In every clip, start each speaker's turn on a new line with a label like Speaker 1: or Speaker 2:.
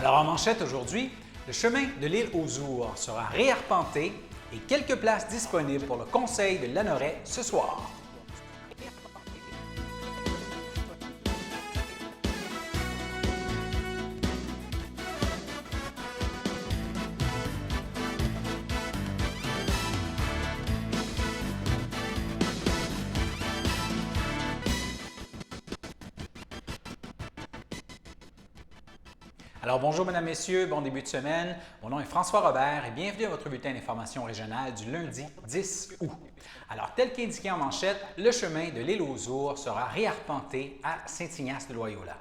Speaker 1: Alors en manchette aujourd'hui, le chemin de l'île aux Ours sera réarpenté et quelques places disponibles pour le conseil de Lanoraie ce soir. Alors bonjour mesdames, messieurs, bon début de semaine. Mon nom est François Robert et bienvenue à votre bulletin d'information régionale du lundi 10 août. Alors tel qu'indiqué en manchette, le chemin de l'île aux Ours sera réarpenté à Saint-Ignace-de-Loyola.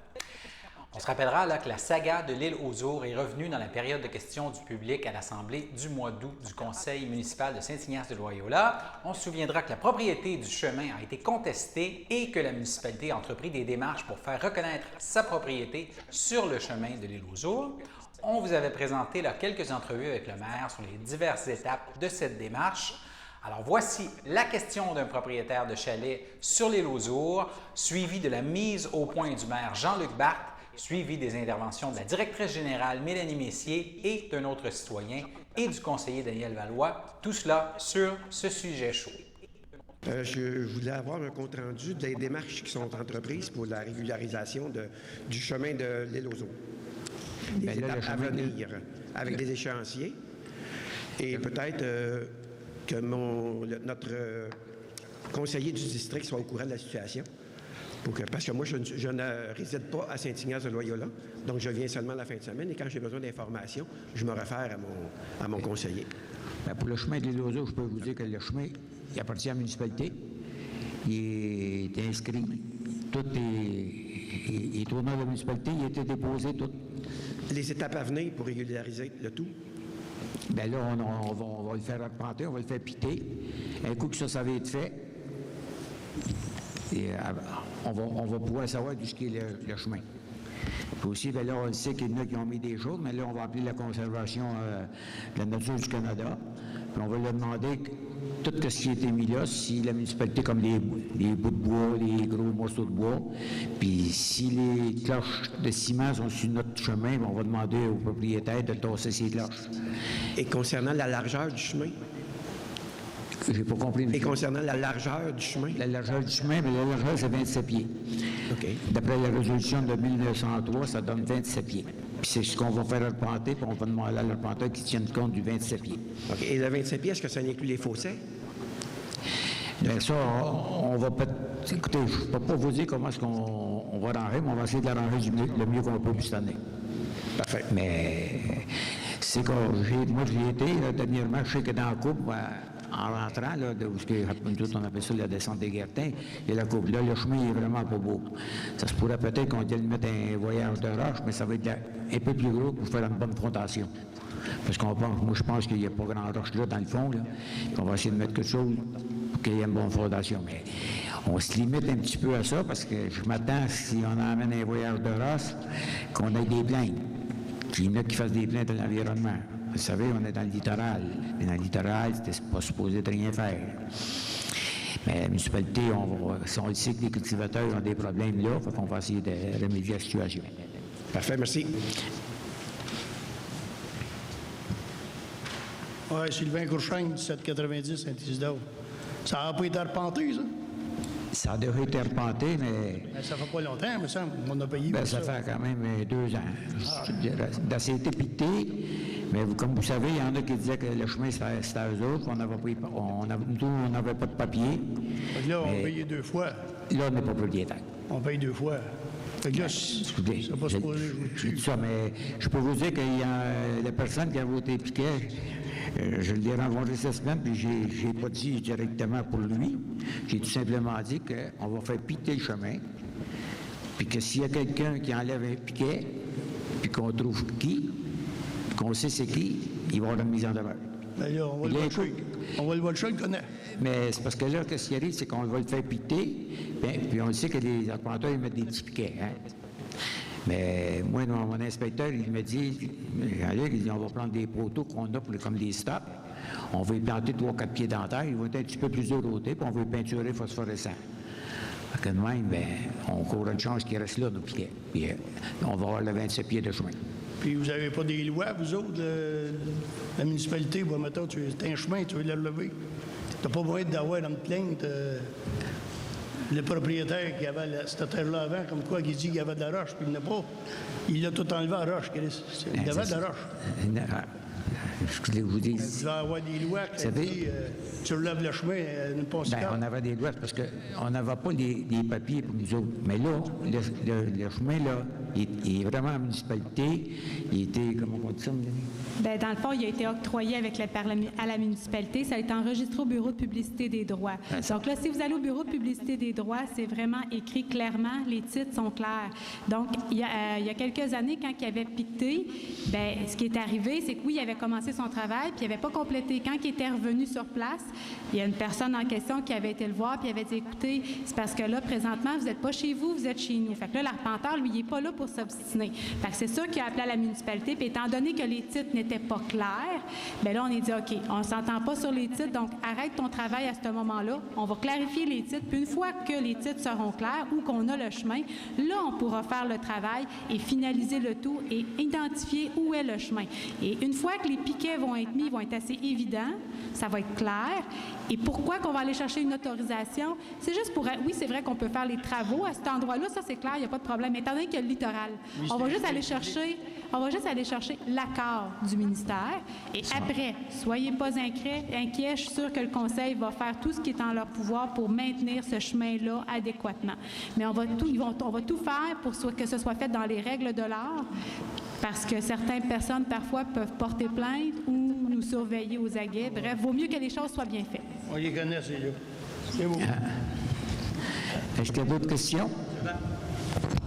Speaker 1: On se rappellera là que la saga de l'île aux Ours est revenue dans la période de questions du public à l'Assemblée du mois d'août du Conseil municipal de Saint-Ignace-de-Loyola. On se souviendra que la propriété du chemin a été contestée et que la municipalité a entrepris des démarches pour faire reconnaître sa propriété sur le chemin de l'île aux Ours. On vous avait présenté là, quelques entrevues avec le maire sur les diverses étapes de cette démarche. Alors voici la question d'un propriétaire de chalet sur l'île aux Ours, suivi de la mise au point du maire Jean-Luc Barthes, suivi des interventions de la directrice générale Mélanie Messier et d'un autre citoyen et du conseiller Daniel Valois, tout cela sur ce sujet chaud.
Speaker 2: Je voulais avoir un compte-rendu des démarches qui sont entreprises pour la régularisation du chemin de l'île aux Ours. Des étapes à venir avec des échéanciers. Et peut-être que notre conseiller du district soit au courant de la situation. Parce que moi, je ne réside pas à Saint-Ignace-de-Loyola, donc je viens seulement la fin de semaine et quand j'ai besoin d'informations, je me réfère à mon conseiller.
Speaker 3: Bien, pour le chemin de l'île aux Ours, je peux vous dire que le chemin, il appartient à la municipalité. Il est inscrit. Tout est au nom de la municipalité. Il a été déposé, tout.
Speaker 2: Les étapes à venir pour régulariser le tout?
Speaker 3: Bien là, on va le faire arpenter, on va le faire piter. Un coup que ça va être fait, et on va pouvoir savoir d'où est le chemin. Puis aussi, bien là, on sait qu'il y en a qui ont mis des choses, mais là, on va appeler la Conservation de la nature du Canada. Puis on va leur demander tout ce qui a été mis là, si la municipalité, comme les bouts de bois, les gros morceaux de bois, puis si les cloches de ciment sont sur notre chemin, bien, on va demander aux propriétaires de tasser ces cloches.
Speaker 2: Et concernant la largeur du chemin?
Speaker 3: J'ai pas compris.
Speaker 2: Et concernant la largeur du chemin?
Speaker 3: La largeur du chemin, mais la largeur, c'est 27 pieds.
Speaker 2: OK.
Speaker 3: D'après la résolution de 1903, ça donne 27 pieds. Puis c'est ce qu'on va faire arpenter, puis on va demander à l'arpenteur qui tienne compte du 27 pieds.
Speaker 2: OK. Et le 27 pieds, est-ce que ça inclut les fossés?
Speaker 3: Bien ça, on va peut-être... Écoutez, je ne peux pas vous dire comment est-ce qu'on va l'arranger, mais on va essayer de l'arranger le mieux qu'on peut cette année.
Speaker 2: Parfait.
Speaker 3: Mais c'est que moi, j'y ai été, dernièrement, je sais que dans la coupe, en rentrant, là, on appelle ça la descente des Guertins, et la coupe. Là, le chemin est vraiment pas beau. Ça se pourrait peut-être qu'on vienne mettre un voyage de roche, mais ça va être un peu plus gros pour faire une bonne fondation. Parce moi, je pense qu'il n'y a pas grand roche là, dans le fond, là. On va essayer de mettre quelque chose pour qu'il y ait une bonne fondation. Mais on se limite un petit peu à ça, parce que je m'attends, si on emmène un voyage de roche, qu'on ait des plaintes. Qu'il y en a qui fassent des plaintes de l'environnement. Vous savez, on est dans le littoral. Et dans le littoral, c'était pas supposé de rien faire. Mais la municipalité, si on le sait que les cultivateurs ont des problèmes là, on va essayer de remédier à la situation.
Speaker 2: Parfait, merci.
Speaker 4: Oui, Sylvain Courchaine, 1790, Saint-Isidore. Ça n'a pas été arpenté, ça?
Speaker 3: Ça a déjà été arpenté, mais...
Speaker 4: Ça fait pas longtemps, il me semble. On a payé pour
Speaker 3: ça fait quand même 2 ans. Je dirais. Ça a été pité, mais comme vous savez, il y en a qui disaient que le chemin, c'était à eux autres. On n'avait pas de papier.
Speaker 4: Là, on payait 2 fois.
Speaker 3: Là, on n'est pas propriétaire.
Speaker 4: On paye 2 fois. Fait que là,
Speaker 3: écoutez,
Speaker 4: c'est pas supposé
Speaker 3: je dis ça, mais je peux vous dire qu'il y a la personne qui a voté Piquet, je l'ai rencontré cette semaine, puis j'ai pas dit directement pour lui. J'ai tout simplement dit qu'on va faire piter le chemin, puis que s'il y a quelqu'un qui enlève un piquet, puis qu'on trouve qui, qu'on sait c'est qui, il va avoir une mise en demeure.
Speaker 4: Ben là, on va le watcher. On va le watcher, le connaît.
Speaker 3: Mais c'est parce que là, ce qui arrive, c'est qu'on va le faire piter, puis on le sait que les arpenteurs, ils mettent des petits piquets. Hein? Mais moi, mon inspecteur, il me dit, il dit, on va prendre des poteaux qu'on a comme des stops, on va y planter 3-4 pieds dentaires, ils vont être un petit peu plus de côté, puis on va y peinturer phosphorescent. Fait que de même, bien, on court une chance qu'il reste là, nos piquets. Puis on va avoir le 27 pieds de chemin.
Speaker 4: Puis vous n'avez pas des lois, vous autres, la municipalité, bon, mettons, tu as un chemin, tu veux le lever. Tu n'as pas besoin d'avoir une plainte. Le propriétaire qui avait cette terre-là avant, comme quoi, qui dit qu'il y avait de la roche, puis il n'a pas. Il l'a tout enlevé à la roche, Chris. Il y avait de la roche.
Speaker 3: Ce que je vous dis.
Speaker 4: Il doit y avoir des lois qui disent tu relèves le chemin, une passe
Speaker 3: Bien, on avait des lois parce qu'on n'avait pas les papiers pour nous autres. Mais là, le chemin, là, il est vraiment en municipalité. Il était, comment on dit ça, Mélanie?
Speaker 5: Bien, dans le fond, il a été octroyé à la municipalité. Ça a été enregistré au Bureau de publicité des droits. Donc là, si vous allez au Bureau de publicité des droits, c'est vraiment écrit clairement, les titres sont clairs. Donc, il y a quelques années, quand il avait piqueté, bien, ce qui est arrivé, c'est que oui, il avait commencé son travail, puis il n'avait pas complété. Quand il était revenu sur place, il y a une personne en question qui avait été le voir, puis il avait dit, écoutez, c'est parce que là, présentement, vous n'êtes pas chez vous, vous êtes chez nous. Fait que là, l'arpenteur, lui, il n'est pas là pour s'obstiner. Fait que c'est sûr qu'il a appelé à la municipalité, puis étant donné que les titres n'étaient pas clairs, bien là, on est dit, OK, on ne s'entend pas sur les titres, donc arrête ton travail à ce moment-là. On va clarifier les titres, puis une fois que les titres seront clairs ou qu'on a le chemin, là, on pourra faire le travail et finaliser le tout et identifier où est le chemin. Et une fois que les piquets vont être mis, ils vont être assez évidents, ça va être clair. Et pourquoi qu'on va aller chercher une autorisation? C'est juste pour... Oui, c'est vrai qu'on peut faire les travaux à cet endroit-là, ça c'est clair, il n'y a pas de problème. Mais étant donné qu'il y a le littoral, on va juste aller chercher l'accord du ministère. Et après, soyez pas inquiets, je suis sûre que le Conseil va faire tout ce qui est en leur pouvoir pour maintenir ce chemin-là adéquatement. Mais on va tout faire pour que ce soit fait dans les règles de l'art, parce que certaines personnes, parfois, peuvent porter plainte ou nous surveiller aux aguets. Bref, vaut mieux que les choses soient bien faites.
Speaker 4: On les connaît, ces là. C'est beau.
Speaker 3: Est-ce qu'il y a d'autres questions?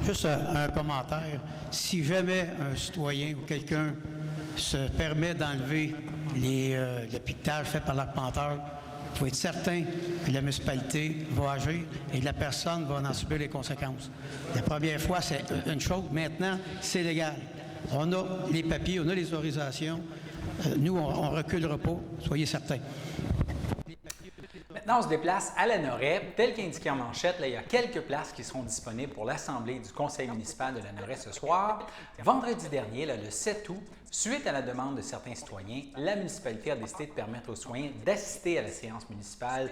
Speaker 6: Juste un commentaire. Si jamais un citoyen ou quelqu'un se permet d'enlever le piquetage fait par l'arpenteur, il faut être certain que la municipalité va agir et la personne va en subir les conséquences. La première fois, c'est une chose. Maintenant, c'est légal. On a les papiers, on a les autorisations. Nous, on ne reculera pas, soyez certains.
Speaker 1: Maintenant, on se déplace à Lanoraie. Tel qu'indiqué en manchette, là, il y a quelques places qui seront disponibles pour l'Assemblée du Conseil municipal de Lanoraie ce soir. Vendredi dernier, là, le 7 août, suite à la demande de certains citoyens, la municipalité a décidé de permettre aux citoyens d'assister à la séance municipale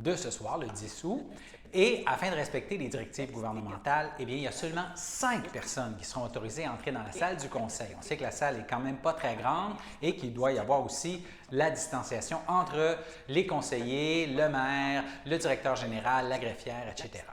Speaker 1: de ce soir, le 10 août. Et afin de respecter les directives gouvernementales, eh bien, il y a seulement 5 personnes qui seront autorisées à entrer dans la salle du Conseil. On sait que la salle est quand même pas très grande et qu'il doit y avoir aussi la distanciation entre les conseillers, le maire, le directeur général, la greffière, etc.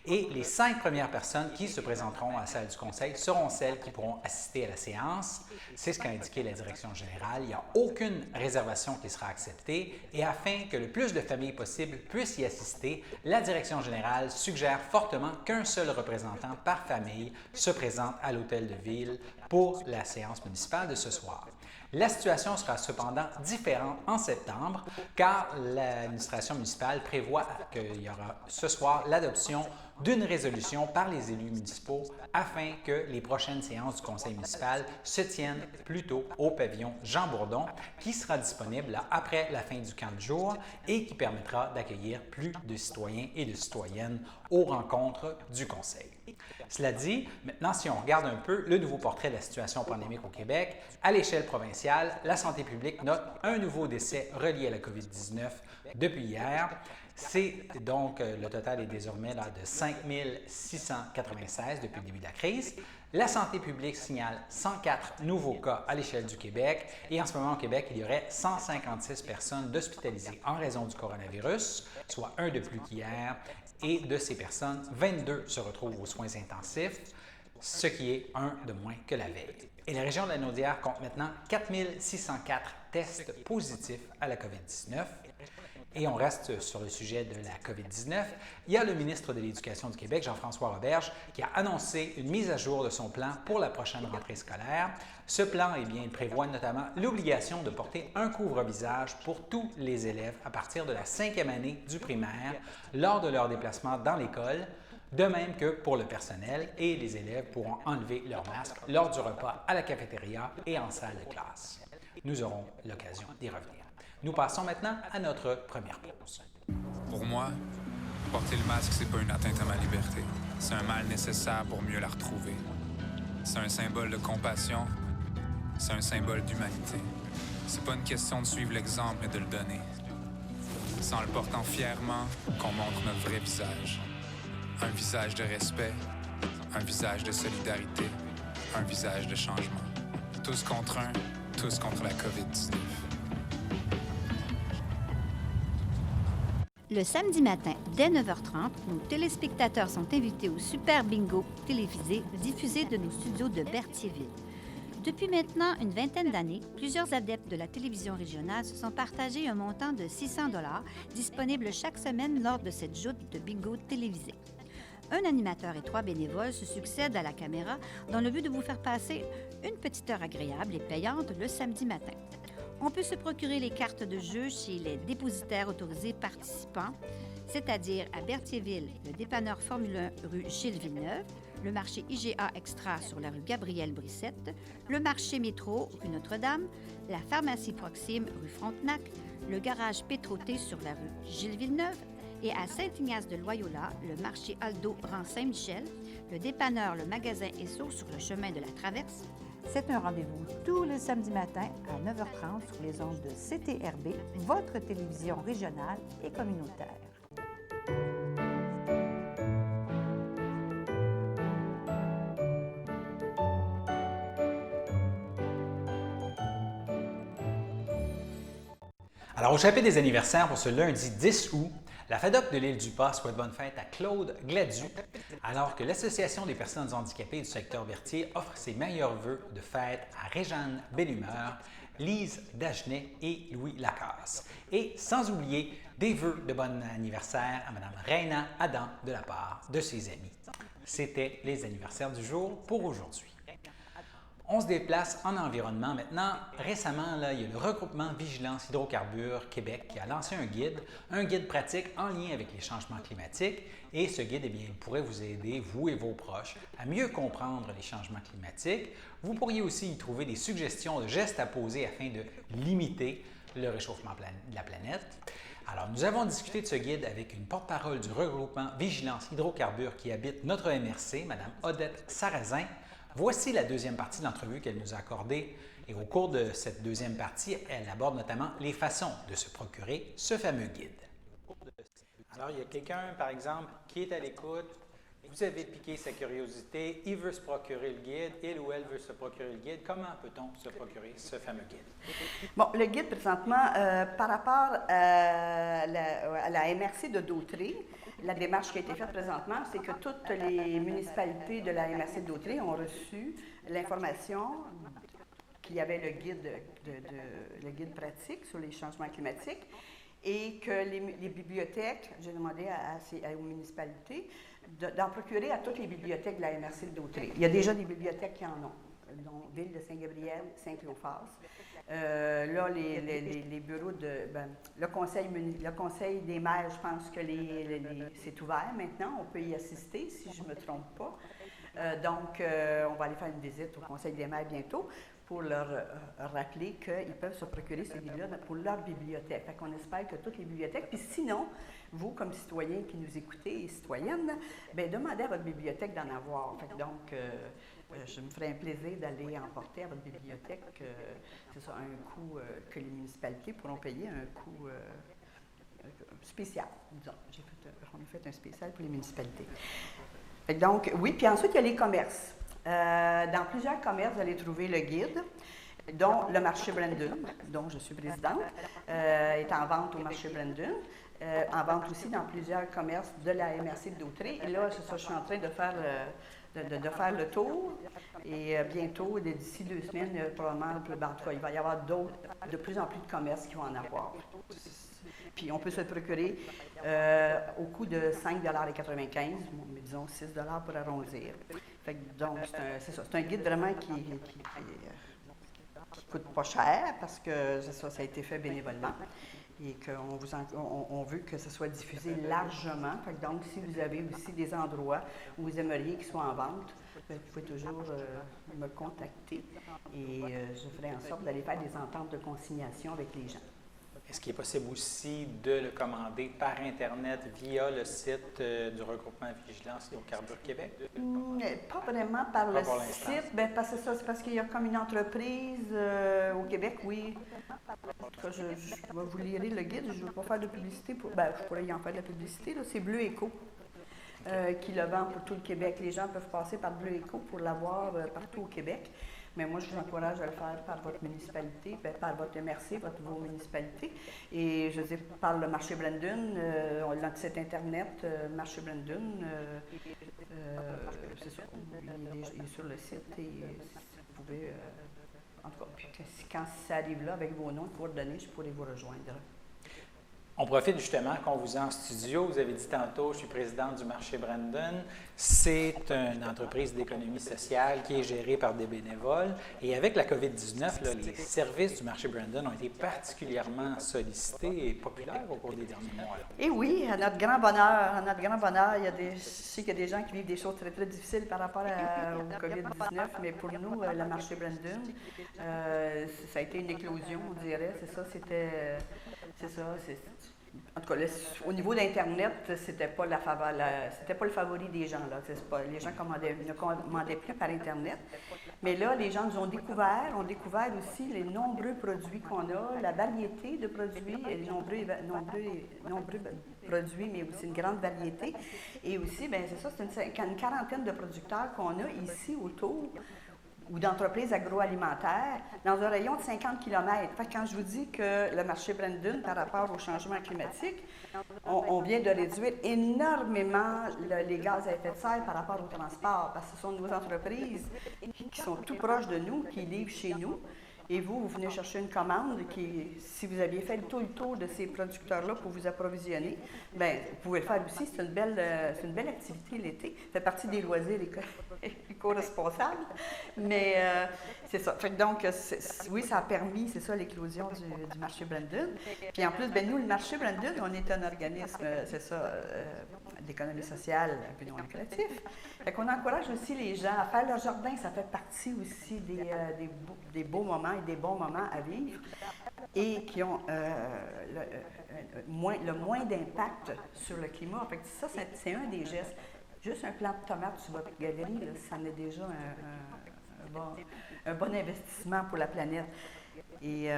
Speaker 1: Et les 5 premières personnes qui se présenteront à la salle du Conseil seront celles qui pourront assister à la séance. C'est ce qu'a indiqué la direction générale. Il n'y a aucune réservation qui sera acceptée et afin que le plus de familles possible puissent y assister, la direction générale suggère fortement qu'un seul représentant par famille se présente à l'hôtel de ville pour la séance municipale de ce soir. La situation sera cependant différente en septembre car l'administration municipale prévoit qu'il y aura ce soir l'adoption d'une résolution par les élus municipaux afin que les prochaines séances du conseil municipal se tiennent plutôt au pavillon Jean Bourdon qui sera disponible là, après la fin du camp de jour et qui permettra d'accueillir plus de citoyens et de citoyennes aux rencontres du conseil. Cela dit, maintenant, si on regarde un peu le nouveau portrait de la situation pandémique au Québec, à l'échelle provinciale, la santé publique note un nouveau décès relié à la COVID-19 depuis hier. C'est donc, le total est désormais là, de 5 696 depuis le début de la crise. La santé publique signale 104 nouveaux cas à l'échelle du Québec et en ce moment au Québec, il y aurait 156 personnes hospitalisées en raison du coronavirus, soit un de plus qu'hier. Et de ces personnes, 22 se retrouvent aux soins intensifs, ce qui est un de moins que la veille. Et la région de la Naudière compte maintenant 4 604 tests positifs à la COVID-19. Et on reste sur le sujet de la COVID-19. Il y a le ministre de l'Éducation du Québec, Jean-François Roberge, qui a annoncé une mise à jour de son plan pour la prochaine rentrée scolaire. Ce plan, eh bien, il prévoit notamment l'obligation de porter un couvre-visage pour tous les élèves à partir de la 5e année du primaire lors de leur déplacement dans l'école, de même que pour le personnel et les élèves pourront enlever leur masque lors du repas à la cafétéria et en salle de classe. Nous aurons l'occasion d'y revenir. Nous passons maintenant à notre première pause.
Speaker 7: Pour moi, Porter le masque, c'est pas une atteinte à ma liberté. C'est un mal nécessaire pour mieux la retrouver. C'est un symbole de compassion. C'est un symbole d'humanité. C'est pas une question de suivre l'exemple, mais de le donner. C'est en le portant fièrement qu'on montre notre vrai visage. Un visage de respect, un visage de solidarité, un visage de changement. Tous contre un, tous contre la COVID-19.
Speaker 8: Le samedi matin, dès 9h30, nos téléspectateurs sont invités au Super Bingo télévisé diffusé de nos studios de Berthierville. Depuis maintenant une vingtaine d'années, plusieurs adeptes de la télévision régionale se sont partagés un montant de 600 $ disponible chaque semaine lors de cette joute de bingo télévisé. Un animateur et 3 bénévoles se succèdent à la caméra dans le but de vous faire passer une petite heure agréable et payante le samedi matin. On peut se procurer les cartes de jeu chez les dépositaires autorisés participants, c'est-à-dire à Berthierville, le dépanneur Formule 1 rue Gilles Villeneuve, le marché IGA Extra sur la rue Gabrielle Brissette, le marché Métro rue Notre-Dame, la pharmacie Proxime rue Frontenac, le garage Pétroté sur la rue Gilles Villeneuve et à Saint-Ignace-de-Loyola, le marché Aldo rang Saint-Michel, le dépanneur Le Magasin Esso sur le chemin de la Traverse. C'est un rendez-vous tous les samedis matins à 9h30 sur les ondes de CTRB, votre télévision régionale et communautaire.
Speaker 1: Alors, au chapitre des anniversaires pour ce lundi 10 août, la FADOC de l'île du Pas souhaite bonne fête à Claude Gladu, alors que l'Association des personnes handicapées du secteur Berthier offre ses meilleurs vœux de fête à Réjeanne Bellumeur, Lise Dagenet et Louis Lacasse. Et sans oublier des vœux de bon anniversaire à Mme Raina Adam de la part de ses amis. C'était les anniversaires du jour pour aujourd'hui. On se déplace en environnement maintenant. Récemment, il y a le regroupement Vigilance Hydrocarbures Québec qui a lancé un guide pratique en lien avec les changements climatiques. Et ce guide, il pourrait vous aider, vous et vos proches, à mieux comprendre les changements climatiques. Vous pourriez aussi y trouver des suggestions de gestes à poser afin de limiter le réchauffement de la planète. Alors, nous avons discuté de ce guide avec une porte-parole du regroupement Vigilance Hydrocarbures qui habite notre MRC, Mme Odette Sarrazin. Voici la deuxième partie de l'entrevue qu'elle nous a accordée et au cours de cette deuxième partie, elle aborde notamment les façons de se procurer ce fameux guide. Alors, il y a quelqu'un, par exemple, qui est à l'écoute, vous avez piqué sa curiosité, il veut se procurer le guide, il ou elle veut se procurer le guide. Comment peut-on se procurer ce fameux guide?
Speaker 9: Bon, le guide, présentement, par rapport à la MRC de Dautré, la démarche qui a été faite présentement, c'est que toutes les municipalités de la MRC de Dautré ont reçu l'information qu'il y avait le guide pratique sur les changements climatiques et que les bibliothèques, j'ai demandé aux municipalités d'en procurer à toutes les bibliothèques de la MRC de Dautré. Il y a déjà des bibliothèques qui en ont, dont Ville de Saint-Gabriel, Saint-Clophas. Là, les bureaux le conseil des maires, je pense que c'est ouvert maintenant. On peut y assister, si je ne me trompe pas. Donc, on va aller faire une visite au conseil des maires bientôt pour leur rappeler qu'ils peuvent se procurer ces livres-là pour leur bibliothèque. Fait qu'on espère que toutes les bibliothèques, puis sinon, vous, comme citoyens qui nous écoutez et citoyennes, bien, demandez à votre bibliothèque d'en avoir. Fait que donc, je me ferais un plaisir d'aller emporter à votre bibliothèque, c'est ça, un coût que les municipalités pourront payer, un coût spécial, disons. On a fait un spécial pour les municipalités. Fait que donc, oui, puis ensuite, il y a les commerces. Dans plusieurs commerces, vous allez trouver le guide, dont le marché Brandon, dont je suis présidente, est en vente au marché Brandon, en vente aussi dans plusieurs commerces de la MRC de Dautré. Et là, c'est ça, je suis en train de faire le tour. Et bientôt, d'ici 2 semaines, probablement, en tout cas, il va y avoir de plus en plus de commerces qui vont en avoir. Puis on peut se le procurer au coût de 5,95 $, mais disons 6 $ pour arrondir. Fait que donc, c'est un guide vraiment qui coûte pas cher parce que ça a été fait bénévolement et qu'on veut que ça soit diffusé largement. Fait que donc, si vous avez aussi des endroits où vous aimeriez qu'ils soient en vente, vous pouvez toujours me contacter et je ferai en sorte d'aller faire des ententes de consignation avec les gens.
Speaker 1: Est-ce qu'il est possible aussi de le commander par Internet via le site du regroupement Vigilance Hydrocarbures Québec?
Speaker 9: Pas vraiment par
Speaker 1: Pas
Speaker 9: le
Speaker 1: pour l'instant.
Speaker 9: site. Bien, parce que c'est parce qu'il y a comme une entreprise au Québec, oui. En tout cas, je vous lirez le guide. Je ne veux pas faire de publicité. Je pourrais y en faire de la publicité. C'est Bleu Éco qui le vend pour tout le Québec. Les gens peuvent passer par Bleu Éco pour l'avoir partout au Québec. Mais moi, je vous encourage à le faire par votre municipalité, par votre MRC, vos municipalités. Et je dis par le marché Brandon, notre site Internet, marché Brandon, c'est ça, il est sur le site et vous pouvez, en tout cas, puis quand ça arrive là, avec vos noms et coordonnées, je pourrai vous rejoindre.
Speaker 1: On profite justement qu'on vous a en studio. Vous avez dit tantôt, je suis présidente du marché Brandon. C'est une entreprise d'économie sociale qui est gérée par des bénévoles. Et avec la COVID-19, là, les services du marché Brandon ont été particulièrement sollicités et populaires au cours des derniers mois.
Speaker 9: Et oui, à notre grand bonheur, je sais qu'il y a des gens qui vivent des choses très, très difficiles par rapport au COVID-19, mais pour nous, le marché Brandon, ça a été une éclosion, on dirait. C'est ça. En tout cas, au niveau d'Internet, c'était pas le favori des gens. Là. Les gens ne commandaient plus par Internet. Mais là, les gens nous ont découvert aussi les nombreux produits qu'on a, la variété de produits, et les nombreux produits, mais aussi une grande variété. Et aussi, bien, c'est ça, c'est une quarantaine de producteurs qu'on a ici autour, ou d'entreprises agroalimentaires, dans un rayon de 50 km. Fait que quand je vous dis que le marché Brandon, par rapport au changement climatique, on vient de réduire énormément les gaz à effet de serre par rapport au transport, parce que ce sont nos entreprises qui sont tout proches de nous, qui livrent chez nous. Et vous venez chercher une commande qui, si vous aviez fait le tour de ces producteurs-là pour vous approvisionner, bien, vous pouvez le faire aussi. C'est une belle activité l'été. Ça fait partie des loisirs éco-responsables. Mais c'est ça. Fait que donc, oui, ça a permis, c'est ça, l'éclosion du marché Brandon. Puis en plus, bien, nous, le marché Brandon, on est un organisme, c'est ça, d'économie sociale à but non lucratif. Fait qu'on encourage aussi les gens à faire leur jardin. Ça fait partie aussi des beaux moments et des bons moments à vivre et qui ont le moins d'impact sur le climat. Fait que ça, c'est un des gestes. Juste un plant de tomates sur votre galerie, là, ça en est déjà un bon investissement pour la planète. Et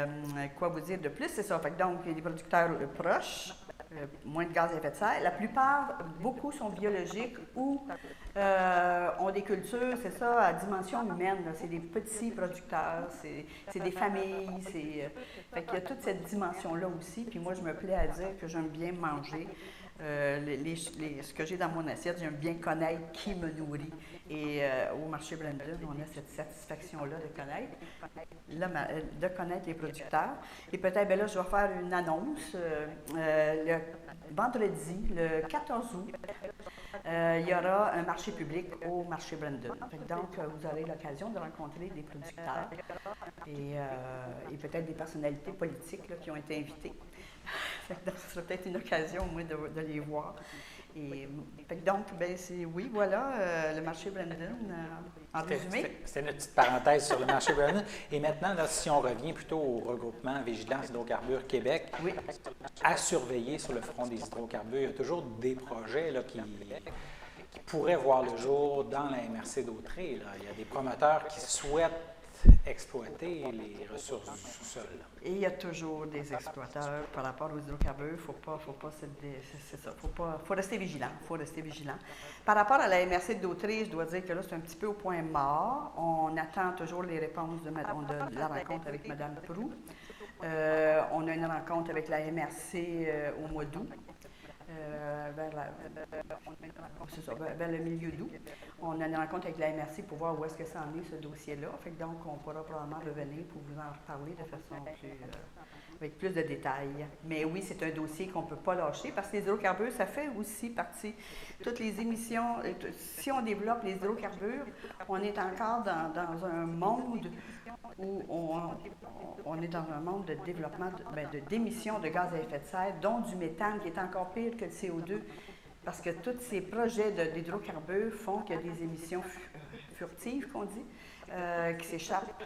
Speaker 9: quoi vous dire de plus? C'est ça. Fait que donc, les producteurs proches, moins de gaz à effet de serre. La plupart, beaucoup sont biologiques ou ont des cultures, c'est ça, à dimension humaine. C'est des petits producteurs, c'est des familles. Fait qu'il y a toute cette dimension-là aussi. Puis moi, je me plais à dire que j'aime bien manger. Ce que j'ai dans mon assiette, j'aime bien connaître qui me nourrit. Et au marché Brandon, on a cette satisfaction-là de connaître les producteurs. Et peut-être, bien là, je vais faire une annonce. Le vendredi, le 14 août, il y aura un marché public au marché Brandon. Donc, vous aurez l'occasion de rencontrer des producteurs et peut-être des personnalités politiques là, qui ont été invitées. Donc, ce sera peut-être une occasion, au moins, de les voir. Et, donc, ben, oui, voilà, le marché Brandon, en résumé.
Speaker 1: C'était une petite parenthèse sur le marché Brandon. Et maintenant, là, si on revient plutôt au regroupement Vigilance Hydrocarbures Québec,
Speaker 9: oui,
Speaker 1: à surveiller sur le front des hydrocarbures, il y a toujours des projets là, qui pourraient voir le jour dans la MRC d'Autrey. Il y a des promoteurs qui souhaitent exploiter les ressources du sous-sol.
Speaker 9: Et il y a toujours des exploiteurs par rapport aux hydrocarbures. Faut rester vigilant. Par rapport à la MRC d'Autrey, je dois dire que là, c'est un petit peu au point mort. On attend toujours les réponses de la rencontre avec Mme Proulx. On a une rencontre avec la MRC au mois d'août. Vers le milieu d'août. On a une rencontre avec la MRC pour voir où est-ce que ça en est, ce dossier-là. Donc, on pourra probablement revenir pour vous en reparler de façon avec plus de détails. Mais oui, c'est un dossier qu'on ne peut pas lâcher parce que les hydrocarbures, ça fait aussi partie. Toutes les émissions, si on développe les hydrocarbures, on est encore dans un monde où on est dans un monde de développement, d'émissions de gaz à effet de serre, dont du méthane, qui est encore pire que le CO2, parce que tous ces projets d'hydrocarbures font qu'il y a des émissions furtives, qu'on dit, qui s'échappent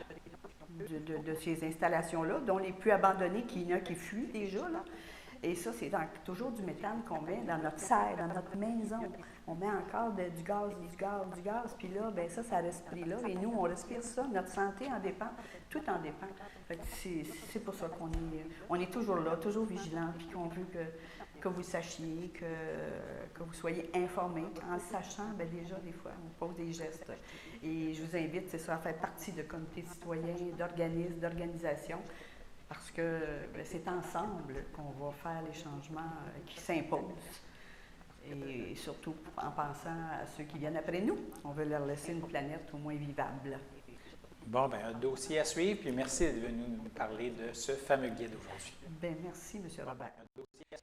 Speaker 9: de ces installations-là, dont les plus abandonnées, qu'il y en a qui fuient déjà, là. Et ça, c'est toujours du méthane qu'on met dans notre serre, dans notre maison. On met encore du gaz, puis là, bien ça respire là. Et nous, on respire ça, notre santé en dépend, tout en dépend. Fait que c'est pour ça qu'on est toujours là, toujours vigilant, puis qu'on veut que vous sachiez, que vous soyez informés. En sachant, bien déjà, des fois, on pose des gestes. Et je vous invite, c'est ça, à faire partie de comités citoyens, d'organismes, d'organisations, parce que c'est ensemble qu'on va faire les changements qui s'imposent. Et surtout en pensant à ceux qui viennent après nous. On veut leur laisser une planète au moins vivable.
Speaker 1: Bon, bien, un dossier à suivre, puis merci d'être venu nous parler de ce fameux guide aujourd'hui.
Speaker 9: Bien, merci, M. Robert.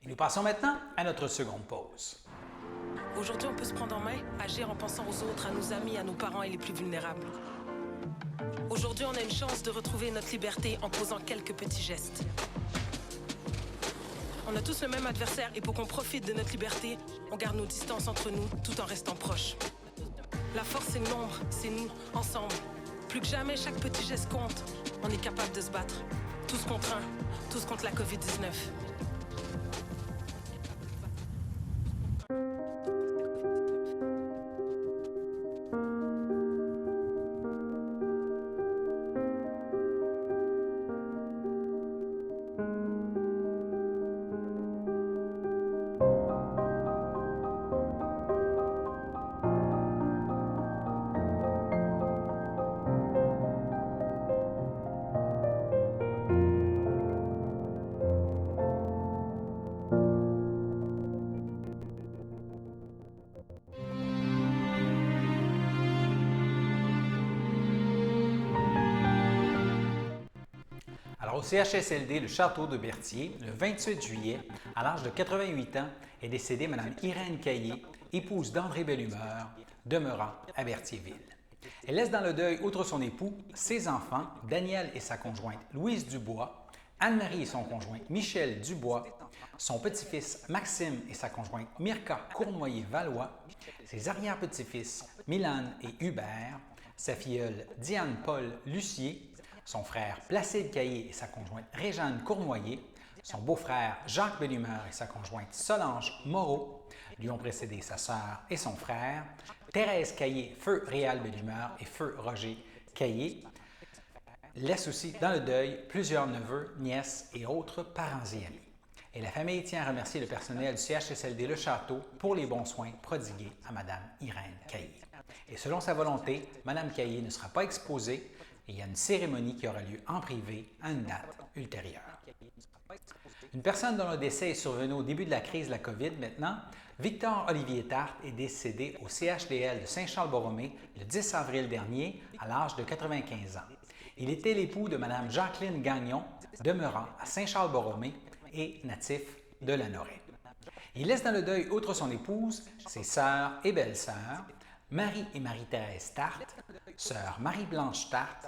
Speaker 1: Et nous passons maintenant à notre seconde pause.
Speaker 10: Aujourd'hui, on peut se prendre en main, agir en pensant aux autres, à nos amis, à nos parents et les plus vulnérables. Aujourd'hui, on a une chance de retrouver notre liberté en posant quelques petits gestes. On a tous le même adversaire et pour qu'on profite de notre liberté, on garde nos distances entre nous tout en restant proches. La force, c'est le nombre, c'est nous, ensemble. Plus que jamais, chaque petit geste compte. On est capable de se battre. Tous contre un, tous contre la COVID-19.
Speaker 1: Alors, au CHSLD, le château de Berthier, le 28 juillet, à l'âge de 88 ans, est décédée Mme Irène Caillé, épouse d'André Bellumeur, demeurant à Berthierville. Elle laisse dans le deuil, outre son époux, ses enfants, Daniel et sa conjointe Louise Dubois, Anne-Marie et son conjoint Michel Dubois, son petit-fils Maxime et sa conjointe Mirka Cournoyer-Valois, ses arrière-petits-fils Milan et Hubert, sa filleule Diane-Paul Lucier, son frère Placide Caillé et sa conjointe Réjeanne Cournoyer, son beau-frère Jacques Bellumeur et sa conjointe Solange Moreau, lui ont précédé sa sœur et son frère, Thérèse Caillé, feu Réal Bellumeur et feu Roger Caillé, laisse aussi dans le deuil plusieurs neveux, nièces et autres parents et amis. Et la famille tient à remercier le personnel du CHSLD Le Château pour les bons soins prodigués à Mme Irène Caillé. Et selon sa volonté, Mme Caillé ne sera pas exposée et il y a une cérémonie qui aura lieu en privé à une date ultérieure. Une personne dont le décès est survenu au début de la crise de la COVID maintenant, Victor Olivier Tarte est décédé au CHDL de Saint-Charles-Borromée le 10 avril dernier à l'âge de 95 ans. Il était l'époux de Mme Jacqueline Gagnon, demeurant à Saint-Charles-Borromée et natif de Lanoraie. Il laisse dans le deuil, outre son épouse, ses sœurs et belles-sœurs, Marie et Marie-Thérèse Tarte, sœur Marie-Blanche Tarte,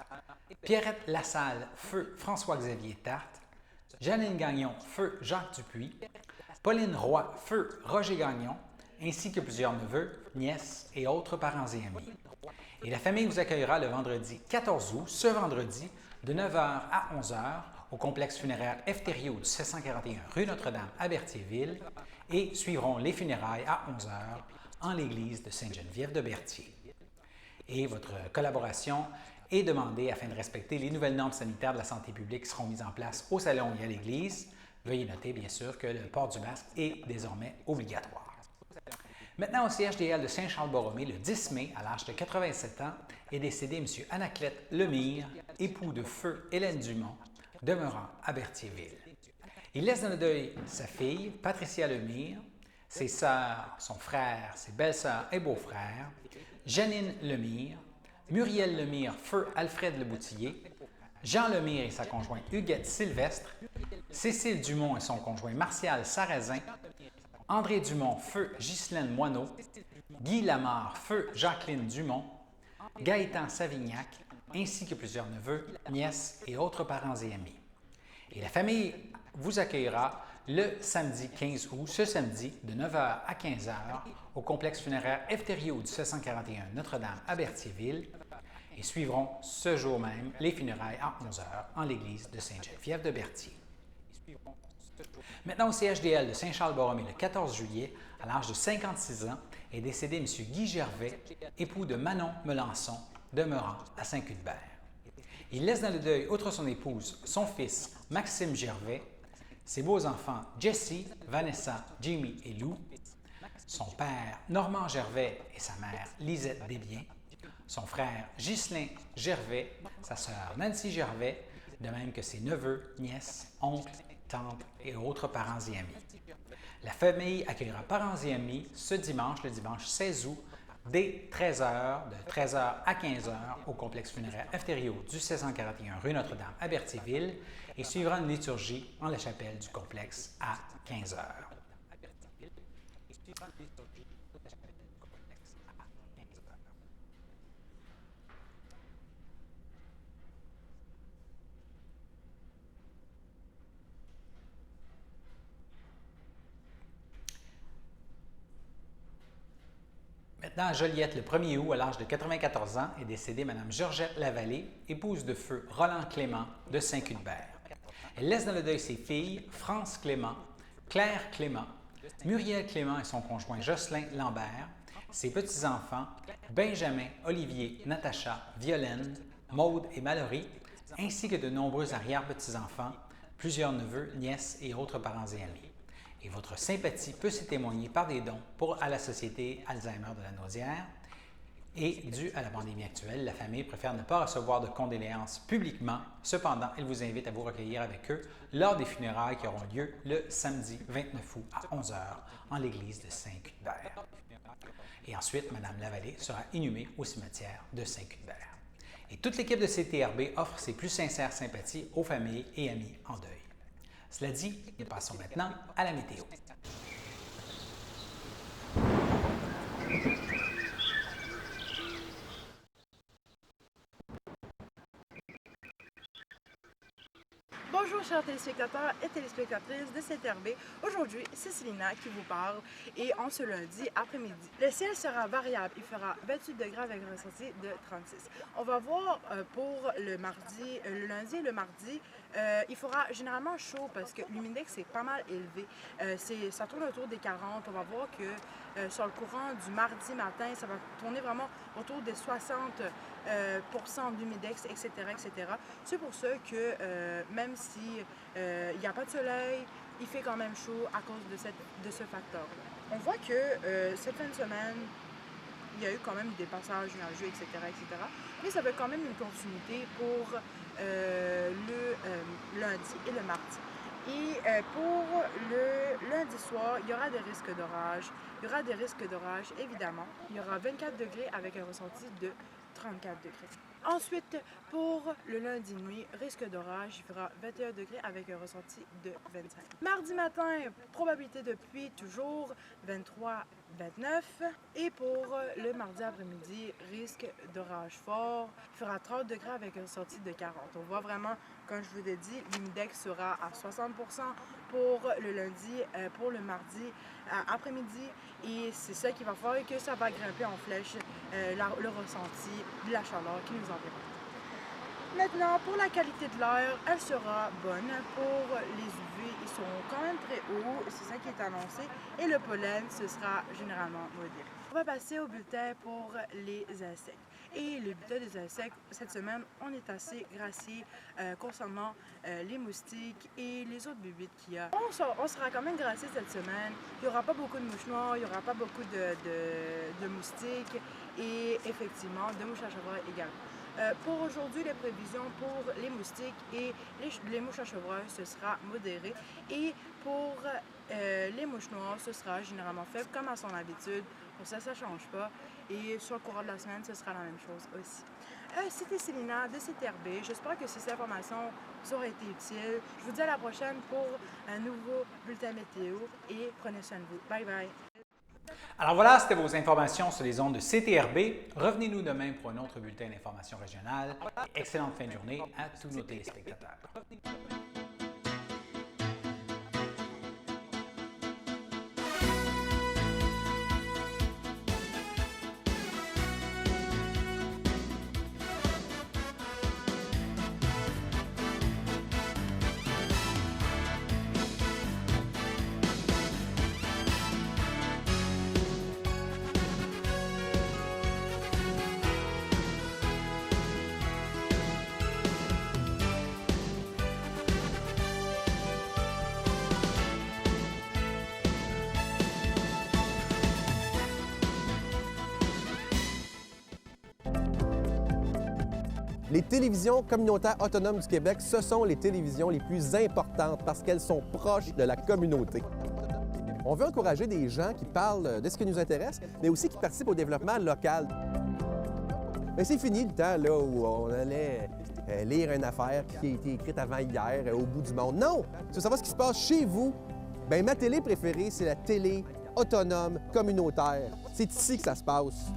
Speaker 1: Pierrette Lassalle, feu François-Xavier Tarte, Janine Gagnon, feu Jacques Dupuis, Pauline Roy, feu Roger Gagnon, ainsi que plusieurs neveux, nièces et autres parents et amis. Et la famille vous accueillera le vendredi 14 août, ce vendredi, de 9h à 11h, au complexe funéraire Efterio du 741 rue Notre-Dame à Berthierville et suivront les funérailles à 11h en l'église de Sainte-Geneviève de Berthier. Et votre collaboration est demandée afin de respecter les nouvelles normes sanitaires de la santé publique qui seront mises en place au salon et à l'église. Veuillez noter, bien sûr, que le port du masque est désormais obligatoire. Maintenant, au CHDL de Saint-Charles-Borromée, le 10 mai, à l'âge de 87 ans, est décédé M. Anaclet Lemire, époux de feu Hélène Dumont, demeurant à Berthierville. Il laisse dans le deuil sa fille, Patricia Lemire, ses sœurs, son frère, ses belles-sœurs et beaux-frères, Janine Lemire, Muriel Lemire, feu Alfred Leboutillier, Jean Lemire et sa conjointe Huguette Sylvestre, Cécile Dumont et son conjoint Martial Sarrazin, André Dumont, feu Ghislaine Moineau, Guy Lamarre, feu Jacqueline Dumont, Gaëtan Savignac, ainsi que plusieurs neveux, nièces et autres parents et amis. Et la famille vous accueillera le samedi 15 août, ce samedi, de 9h à 15h, au complexe funéraire Efterio du 741 Notre-Dame à Berthierville, et suivront ce jour même les funérailles à 11 h en l'église de Sainte-Geneviève de Berthier. Maintenant, au CHDL de Saint-Charles-Borromée, le 14 juillet, à l'âge de 56 ans, est décédé M. Guy Gervais, époux de Manon Melançon, demeurant à Saint-Cuthbert. Il laisse dans le deuil, outre son épouse, son fils Maxime Gervais, ses beaux-enfants Jessie, Vanessa, Jimmy et Lou, son père Normand Gervais et sa mère Lisette Desbiens, son frère Ghislain Gervais, sa sœur Nancy Gervais, de même que ses neveux, nièces, oncles, tantes et autres parents et amis. La famille accueillera parents et amis ce dimanche, le dimanche 16 août, dès 13 h, de 13 h à 15 h, au complexe funéraire Efterio du 1641 rue Notre-Dame à Berthierville et suivra une liturgie en la chapelle du complexe à 15 h. Maintenant, à Joliette, le 1er août, à l'âge de 94 ans, est décédée Mme Georgette Lavallée, épouse de feu Roland Clément de Saint-Cuthbert. Elle laisse dans le deuil ses filles France Clément, Claire Clément, Muriel Clément et son conjoint Jocelyn Lambert, ses petits-enfants Benjamin, Olivier, Natacha, Violaine, Maude et Mallory, ainsi que de nombreux arrière-petits-enfants, plusieurs neveux, nièces et autres parents et amis. Et votre sympathie peut se témoigner par des dons à la Société Alzheimer de la Naudière. Et dû à la pandémie actuelle, la famille préfère ne pas recevoir de condoléances publiquement. Cependant, elle vous invite à vous recueillir avec eux lors des funérailles qui auront lieu le samedi 29 août à 11 h en l'église de Saint-Cuthbert. Et ensuite, Mme Lavallée sera inhumée au cimetière de Saint-Cuthbert. Et toute l'équipe de CTRB offre ses plus sincères sympathies aux familles et amis en deuil. Cela dit, nous passons maintenant à la météo.
Speaker 11: Bonjour chers téléspectateurs et téléspectatrices de CTRB. Aujourd'hui, c'est Célina qui vous parle et en ce lundi après-midi. Le ciel sera variable, il fera 28 degrés avec un ressenti de 36. On va voir pour le lundi et le mardi, il fera généralement chaud parce que l'humidex est pas mal élevé. Ça tourne autour des 40. On va voir que sur le courant du mardi matin, ça va tourner vraiment autour des 60% d'humidex, etc., etc. C'est pour ça que même si il n'y a pas de soleil, il fait quand même chaud à cause de ce facteur-là. On voit que cette fin de semaine, il y a eu quand même des passages nuageux, etc., etc. Mais ça va quand même une continuité pour le lundi et le mardi. Et pour le lundi soir, il y aura des risques d'orage. Il y aura des risques d'orage, évidemment. Il y aura 24 degrés avec un ressenti de 34 degrés. Ensuite, pour le lundi nuit, risque d'orage, il fera 21 degrés avec un ressenti de 25. Mardi matin, probabilité de pluie toujours 23, 29. Et pour le mardi après-midi, risque d'orage fort, il fera 30 degrés avec un ressenti de 40. On voit vraiment, comme je vous l'ai dit, l'humidex sera à 60% pour le lundi, pour le mardi après-midi. Et c'est ça qui va faire que ça va grimper en flèche le ressenti de la chaleur qui nous environne. Maintenant, pour la qualité de l'air, elle sera bonne. Pour les UV, ils sont quand même très hauts, c'est ça qui est annoncé. Et le pollen, ce sera généralement modéré. On va passer au bulletin pour les insectes. Et le bulletin des insectes, cette semaine, on est assez gracié concernant les moustiques et les autres bébites qu'il y a. On sera quand même gracié cette semaine. Il n'y aura pas beaucoup de mouches noires, il n'y aura pas beaucoup de moustiques et effectivement de mouches à chevreuil également. Pour aujourd'hui, les prévisions pour les moustiques et les mouches à chevreuil, ce sera modéré. Et pour les mouches noires, ce sera généralement faible comme à son habitude. Pour ça, ça ne change pas. Et sur le courant de la semaine, ce sera la même chose aussi. C'était Célina de CTRB. J'espère que ces informations vous auront été utiles. Je vous dis à la prochaine pour un nouveau bulletin météo et prenez soin de vous. Bye bye.
Speaker 1: Alors voilà, c'était vos informations sur les ondes de CTRB. Revenez-nous demain pour un autre bulletin d'information régionale. Excellente fin de journée à tous nos téléspectateurs.
Speaker 12: Les télévisions communautaires autonomes du Québec, ce sont les télévisions les plus importantes parce qu'elles sont proches de la communauté. On veut encourager des gens qui parlent de ce qui nous intéresse, mais aussi qui participent au développement local. Mais c'est fini le temps là, où on allait lire une affaire qui a été écrite avant hier au bout du monde. Non! Si vous savez ce qui se passe chez vous, bien, ma télé préférée, c'est la télé autonome communautaire. C'est ici que ça se passe.